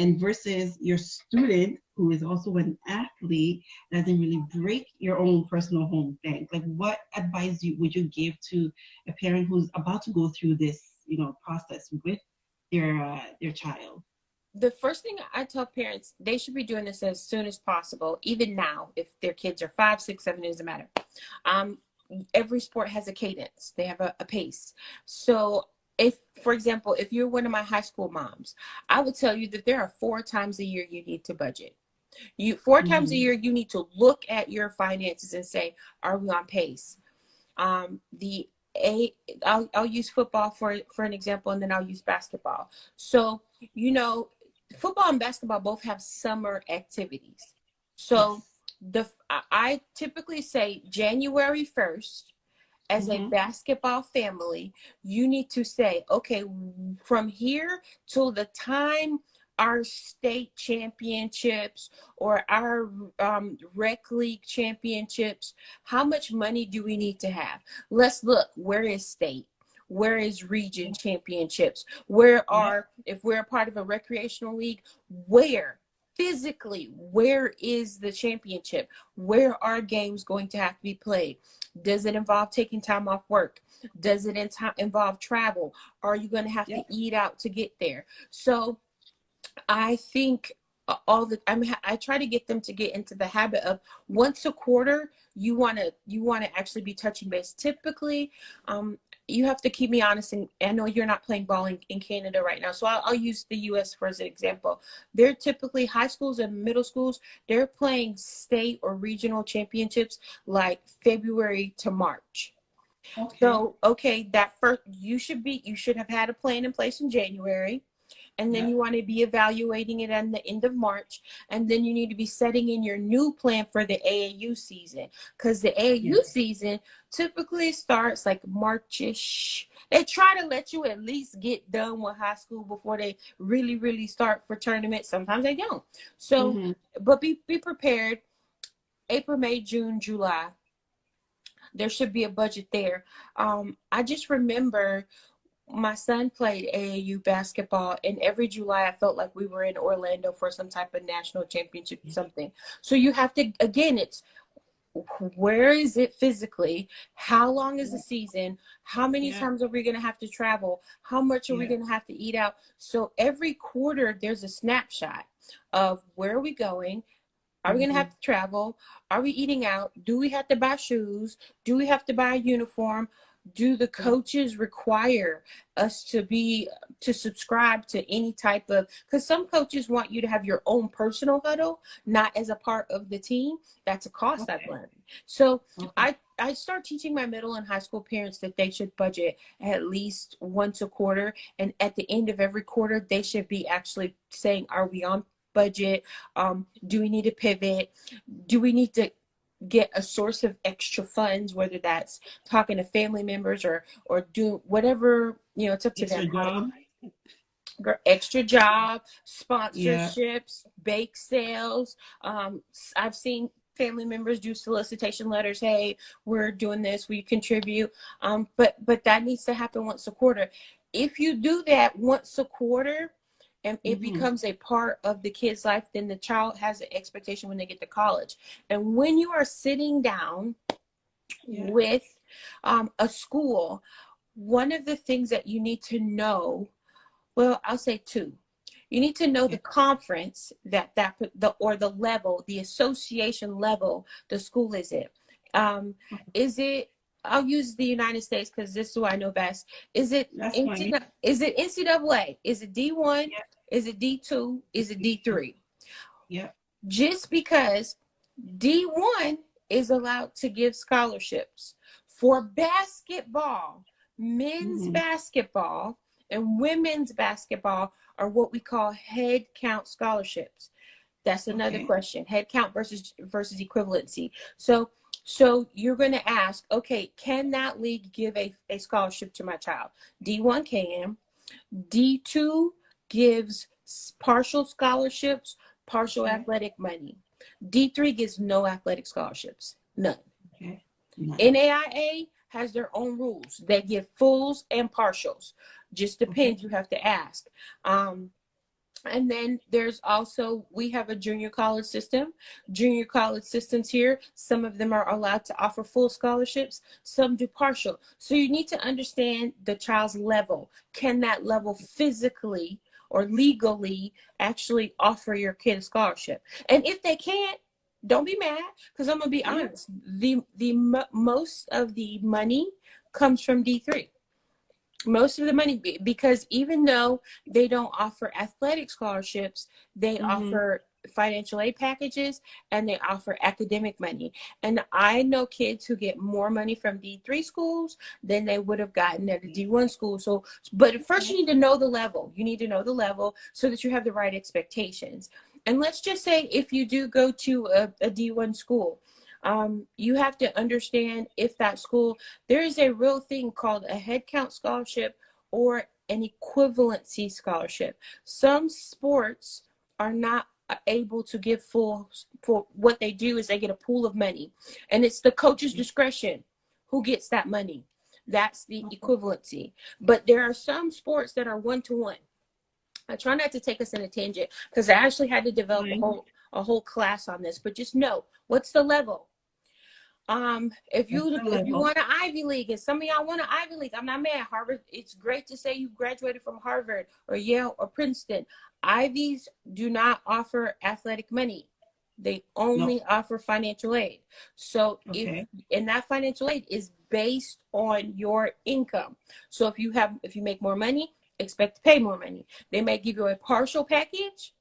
and versus your student who is also an athlete doesn't really break your own personal home bank. Like, what advice would you give to a parent who's about to go through this, process with their child? The first thing I tell parents, they should be doing this as soon as possible, even now, if their kids are 5, 6, 7, it doesn't matter. Every sport has a cadence. They have a pace. So if, for example, if you're one of my high school moms, I would tell you that there are 4 times a year you need to budget. 4 times a year, you need to look at your finances and say, are we on pace? I'll use football for an example, and then I'll use basketball. So, football and basketball both have summer activities. So I typically say January 1st, as a basketball family, you need to say, okay, from here till the time our state championships or our rec league championships, how much money do we need to have? Let's look, where is state? Where is region championships? If we're a part of a recreational league, physically, where is the championship? Where are games going to have to be played? Does it involve taking time off work? Does it involve travel? Are you going to have to eat out to get there? So I think I try to get them to get into the habit of once a quarter, you want to actually be touching base. Typically, you have to keep me honest, and I know you're not playing ball in Canada right now, so I'll use the U.S. for as an example. They're typically high schools and middle schools. They're playing state or regional championships like February to March. Okay. So, that first you should have had a plan in place in January. And then you want to be evaluating it at the end of March. And then you need to be setting in your new plan for the AAU season. Because the AAU season typically starts like March-ish. They try to let you at least get done with high school before they really, really start for tournaments. Sometimes they don't. So, but be prepared. April, May, June, July. There should be a budget there. I just remember my son played AAU basketball, and every July I felt like we were in Orlando for some type of national championship or something. So you have to, again, it's where is it physically? How long is the season? How many times are we going to have to travel? How much are we going to have to eat out? So every quarter there's a snapshot of where are we going? Are we going to have to travel? Are we eating out? Do we have to buy shoes? Do we have to buy a uniform? Do the coaches require us to subscribe to any type of, because some coaches want you to have your own personal huddle, not as a part of the team. That's a cost I've learned. So I start teaching my middle and high school parents that they should budget at least once a quarter. And at the end of every quarter, they should be actually saying, are we on budget? Do we need to pivot? Do we need to get a source of extra funds, whether that's talking to family members or do whatever, it's up to them. Extra job, sponsorships, bake sales. I've seen family members do solicitation letters. Hey, we're doing this, will you contribute? But that needs to happen once a quarter. If you do that once a quarter, and it becomes a part of the kid's life, then the child has an expectation when they get to college. And when you are sitting down with a school, one of the things that you need to know, well, I'll say 2. You need to know the conference or the level, the association level the school is in. Is it, I'll use the United States because this is who I know best. Is it NCAA? Is it D1? Is it D2? Is it D3? Yeah. Just because D1 is allowed to give scholarships for basketball, men's basketball, and women's basketball are what we call head count scholarships. That's another question. Head count versus equivalency. So you're going to ask, okay, can that league give a scholarship to my child? D1 can. D2 gives partial scholarships, partial athletic money. D3 gives no athletic scholarships, none. NAIA has their own rules. They give fulls and partials. Just depends. You have to ask. And then there's also, we have a junior college system. Junior college systems here, some of them are allowed to offer full scholarships, some do partial. So you need to understand the child's level. Can that level physically or legally actually offer your kid a scholarship? And if they can't, don't be mad, because I'm gonna be honest. Most of the money comes from D3. Most of the money, because even though they don't offer athletic scholarships, they offer financial aid packages and they offer academic money. And I know kids who get more money from D3 schools than they would have gotten at a D1 school. So, but first you need to know the level. You need to know the level so that you have the right expectations. And let's just say if you do go to a D1 school, you have to understand if that school, there is a real thing called a head count scholarship or an equivalency scholarship. Some sports are not able to give full. For what they do is they get a pool of money, and it's the coach's discretion who gets that money. That's the equivalency. But there are some sports that are one-to-one. I try not to take us in a tangent because I actually had to develop a whole class on this, but just know what's the level. If you want an Ivy League, and some of y'all want an Ivy League, I'm not mad. Harvard, it's great to say you graduated from Harvard or Yale or Princeton. Ivies do not offer athletic money. They only offer financial aid. So and that financial aid is based on your income. So if you make more money, expect to pay more money. They may give you a partial package,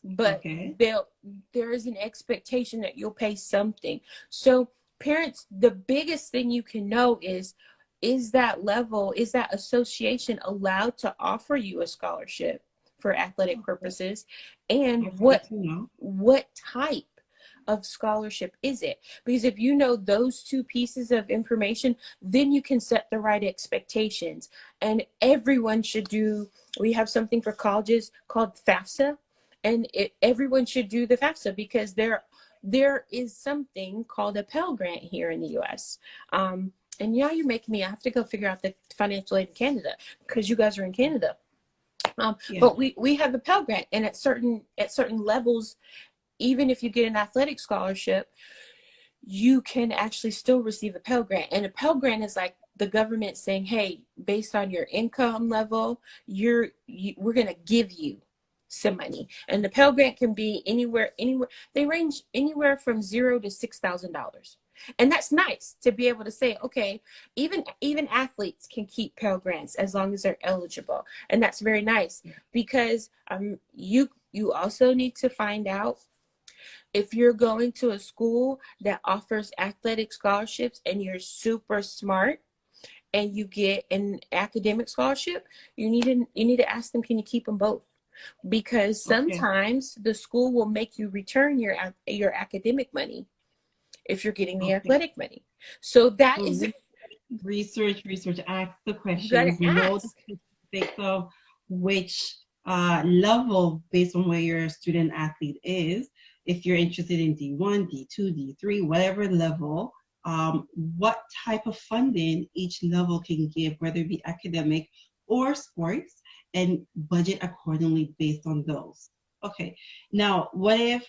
but there is an expectation that you'll pay something. So parents, the biggest thing you can know is that level, is that association allowed to offer you a scholarship for athletic purposes? And what type of scholarship is it? Because if you know those two pieces of information, then you can set the right expectations. And everyone should do, we have something for colleges called FAFSA, and everyone should do the FAFSA, because there is something called a Pell Grant here in the U.S. And yeah, you're making me, I have to go figure out the financial aid in Canada, because you guys are in Canada. But we have the Pell Grant, and at certain levels, even if you get an athletic scholarship, you can actually still receive a Pell Grant. And a Pell Grant is like the government saying, hey, based on your income level, we're going to give you some money. And the Pell Grant can be anywhere. They range anywhere from $0 to $6,000. And that's nice to be able to say, okay, even athletes can keep Pell Grants as long as they're eligible. And that's very nice, because you also need to find out if you're going to a school that offers athletic scholarships and you're super smart and you get an academic scholarship, you need to ask them, can you keep them both? Because sometimes the school will make you return your academic money if you're getting the athletic money. So that is research. Ask the questions. Know the specifics of which level based on where your student athlete is. If you're interested in D1, D2, D3, whatever level, what type of funding each level can give, whether it be academic or sports, and budget accordingly based on those. Okay. Now, what if,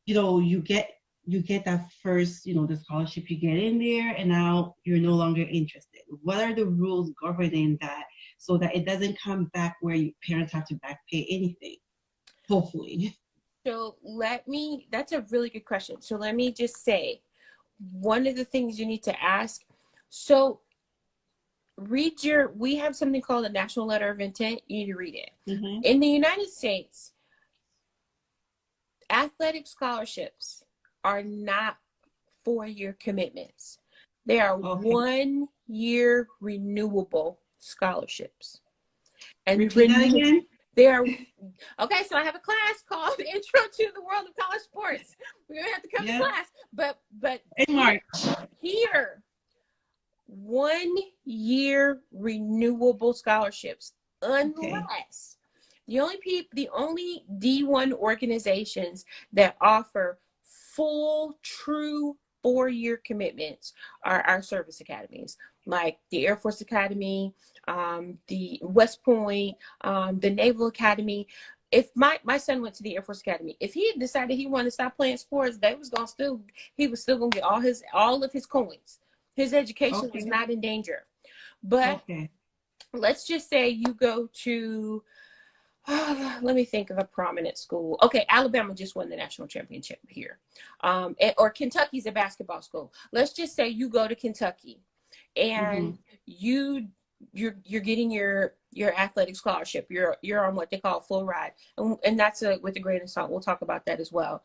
you get that first, the scholarship, you get in there, and now you're no longer interested? What are the rules governing that, so that it doesn't come back where parents have to back pay anything, hopefully? So that's a really good question. So let me just say, one of the things you need to ask, so we have something called a National Letter of Intent. You need to read it. In the United States, athletic scholarships are not 4-year commitments. They are 1-year renewable scholarships. And repeat that again? They are okay. So I have a class called Intro to the World of College Sports. We're gonna have to come to class, but here, 1-year renewable scholarships, unless the only D1 organizations that offer full, true 4-year commitments are our service academies, like the Air Force Academy, the West Point, the Naval Academy. if my son went to the Air Force Academy, if he had decided he wanted to stop playing sports, he was still gonna get all of his coins. His education was Okay. not in danger. But Okay. let's just say you go to, let me think of a prominent school. Okay, Alabama just won the national championship here, or Kentucky's a basketball school. Let's just say you go to Kentucky, Mm-hmm. and you're getting your athletic scholarship. You're on what they call full ride, and that's with a grain of salt. We'll talk about that as well.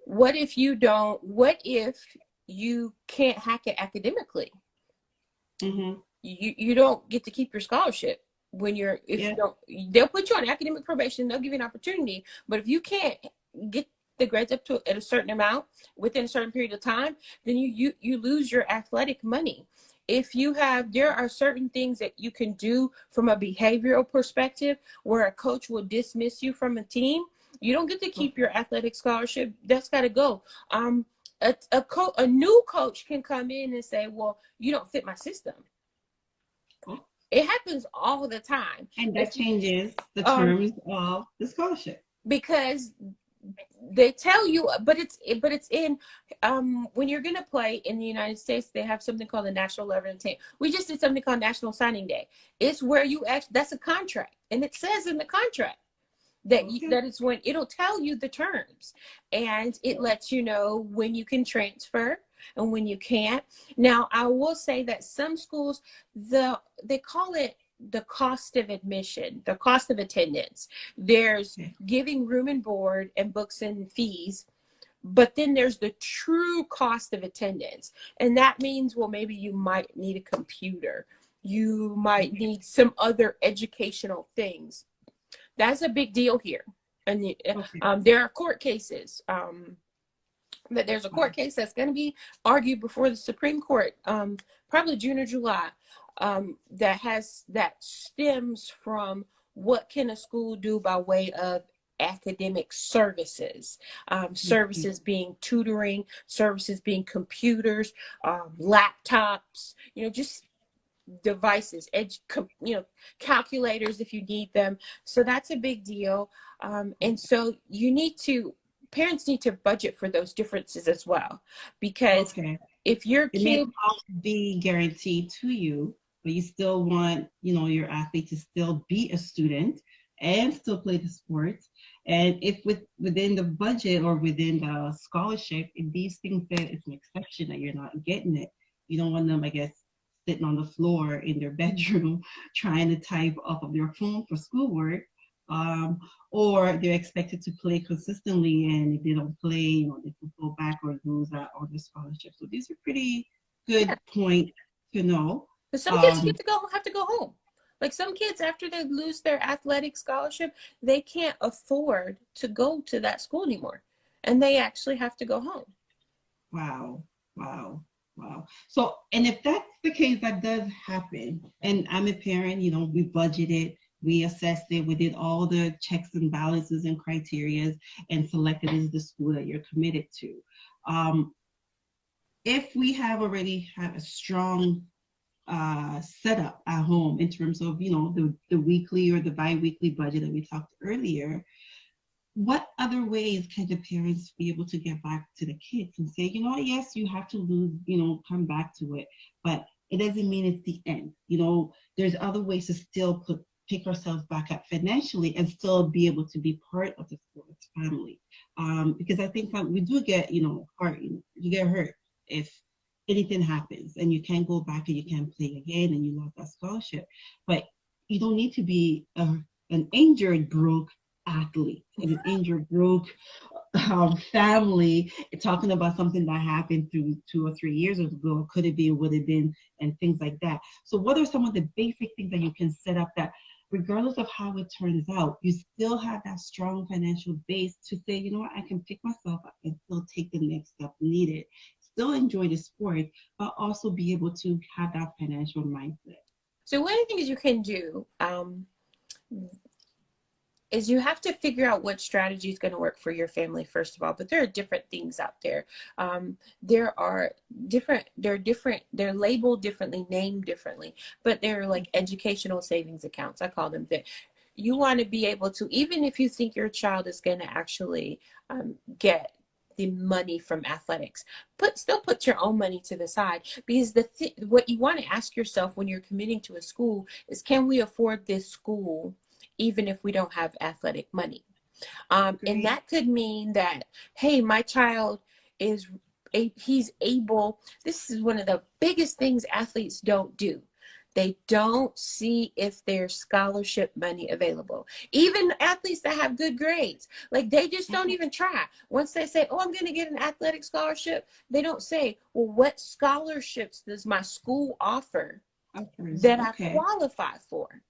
What if you don't? What if you can't hack it academically? Mm-hmm. You don't get to keep your scholarship when if Yeah. you don't. They'll put you on academic probation. They'll give you an opportunity, but if you can't get the grades up to at a certain amount within a certain period of time, then you lose your athletic money. If you have, there are certain things that you can do from a behavioral perspective where a coach will dismiss you from a team. You don't get to keep your athletic scholarship. That's got to go. A new coach can come in and say, well, you don't fit my system. Oh. It happens all the time. And that changes the Um, terms of the scholarship. because they tell you, but it's in, when you're going to play in the United States, they have something called the National Letter of Intent. We just did something called National Signing Day. It's where you actually, that's a contract, and it says in the contract that Okay. that is when it'll tell you the terms, and it lets you know when you can transfer and when you can't. Now, I will say that some schools, they call it the cost of admission, the cost of attendance. There's giving room and board and books and fees, but then there's the true cost of attendance. And that means, well, maybe you might need a computer. You might need some other educational things. That's a big deal here. And there are court cases. There's a court case that's going to be argued before the Supreme Court, probably June or July, that stems from what can a school do by way of academic services, services being tutoring, services being computers, laptops, just devices, calculators if you need them. So that's a big deal. And so parents need to budget for those differences as well, because if your it may kid not be guaranteed to you, but you still want, your athlete to still be a student and still play the sports. And if within the budget or within the scholarship, if these things that it's an exception that you're not getting it, you don't want them, I guess, sitting on the floor in their bedroom trying to type off of their phone for schoolwork. Or they're expected to play consistently, and if they don't play, they can go back or lose out on the scholarship. So these are pretty good points to know. But some kids have to go home. Like some kids, after they lose their athletic scholarship, they can't afford to go to that school anymore, and they actually have to go home. Wow. So, and if that's the case, that does happen. And I'm a parent, we budgeted, we assessed it, we did all the checks and balances and criterias and selected as the school that you're committed to. If we have already had a strong setup at home in terms of, the weekly or the bi-weekly budget that we talked earlier, what other ways can the parents be able to get back to the kids and say, yes, you have to lose, come back to it, but it doesn't mean it's the end. There's other ways to still pick ourselves back up financially and still be able to be part of the sports family. Because I think that we do get, hurt. You get hurt if anything happens and you can't go back and you can't play again and you lost that scholarship. But you don't need to be an injured, broke athlete, an injured, broke family, talking about something that happened through 2 or 3 years ago. Could it be, would it been, and things like that. So what are some of the basic things that you can set up that regardless of how it turns out, you still have that strong financial base to say, I can pick myself up and still take the next step needed, still enjoy the sport, but also be able to have that financial mindset? So one of the things you can do is you have to figure out what strategy is going to work for your family, first of all. But there are different things out there. They're labeled differently, named differently, but they're like educational savings accounts. I call them that. You want to be able to, even if you think your child is going to actually get the money from athletics, still put your own money to the side, because what you want to ask yourself when you're committing to a school is, can we afford this school even if we don't have athletic money? And that could mean that, hey, my child is he's able. This is one of the biggest things athletes don't do. They don't see if there's scholarship money available. Even athletes that have good grades, like they just don't even try. Once they say, oh, I'm going to get an athletic scholarship, they don't say, well, what scholarships does my school offer that I qualify for?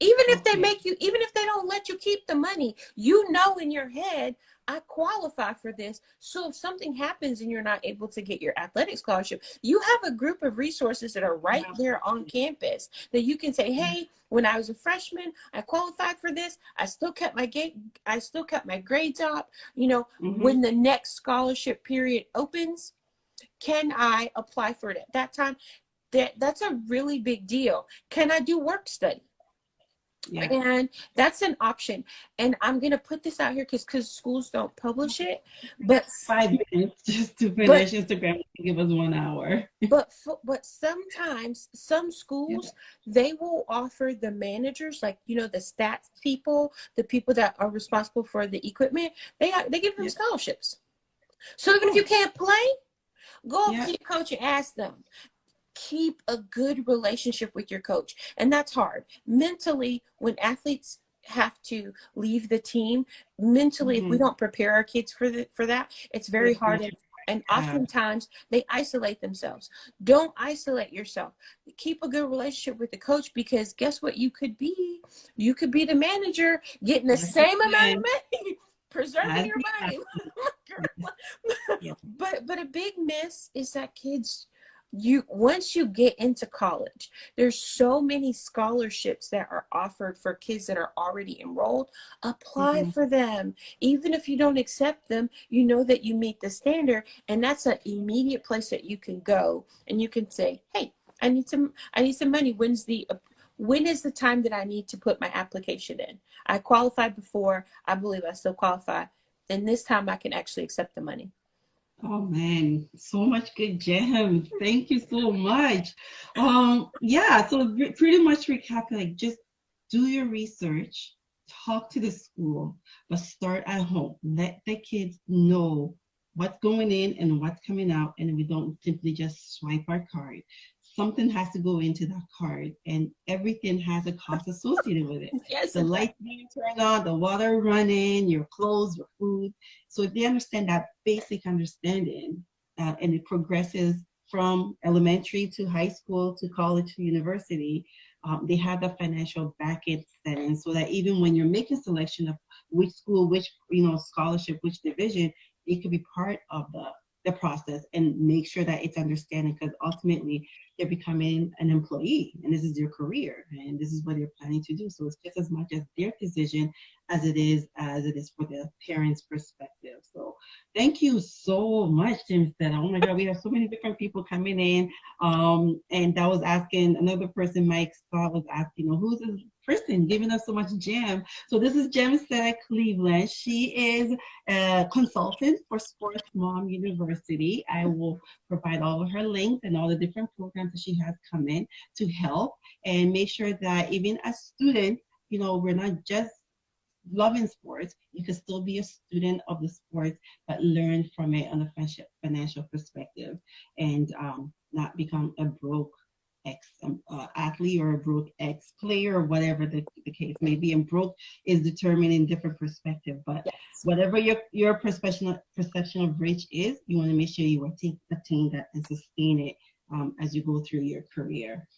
Even if they make you, even if they don't let you keep the money, you know in your head, I qualify for this. So if something happens and you're not able to get your athletic scholarship, you have a group of resources that are right there on campus that you can say, hey, when I was a freshman, I qualified for this. I still kept my grades up. You know, when the next scholarship period opens, can I apply for it at that time? That's a really big deal. Can I do work study? Yeah. And that's an option. And I'm going to put this out here because schools don't publish it. But 5 minutes just to finish Instagram. Give us 1 hour. But sometimes some schools, they will offer the managers, like, you know, the stats people, the people that are responsible for the equipment, they give them scholarships. So even if you can't play, go up to your coach and ask them. Keep a good relationship with your coach. And that's hard. Mentally, when athletes have to leave the team, mentally, if we don't prepare our kids for that, it's very hard. And oftentimes they isolate themselves. Don't isolate yourself. Keep a good relationship with the coach, because guess what you could be? You could be the manager getting the same amount of money, preserving your money. But a big miss is that kids, once you get into college, there's so many scholarships that are offered for kids that are already enrolled. Apply for them. Even if you don't accept them, you know that you meet the standard, and that's an immediate place that you can go and you can say, hey, I need some money. When is the time that I need to put my application in? I qualified before. I believe I still qualify. And this time I can actually accept the money. Oh man, so much good gems. Thank you so much. Yeah, so pretty much recap, like, just do your research, talk to the school, but start at home. Let the kids know what's going in and what's coming out, and we don't simply just swipe our card. Something has to go into that card, and everything has a cost associated with it. Yes, the lights being turned on, the water running, your clothes, your food. So if they understand that basic understanding, and it progresses from elementary to high school to college to university, they have the financial back-end setting, so that even when you're making selection of which school, which scholarship, which division, it could be part of the process, and make sure that it's understanding, because ultimately they're becoming an employee, and this is their career, and this is what they're planning to do. So it's just as much as their decision as it is for the parents' perspective. So thank you so much, Jamesetta. Oh my God, we have so many different people coming in. And I was asking another person, Mike Scott was asking, who's this person giving us so much jam? So this is Jamesetta Cleveland. She is a consultant for Sports Mom University. I will provide all of her links and all the different programs that she has come in to help and make sure that even as students, we're not just loving sports, you can still be a student of the sports, but learn from it on a financial perspective, and not become a broke athlete or a broke ex-player, or whatever the case may be. And broke is determined in different perspective, but whatever your perception of rich is, you want to make sure you attain that and sustain it as you go through your career.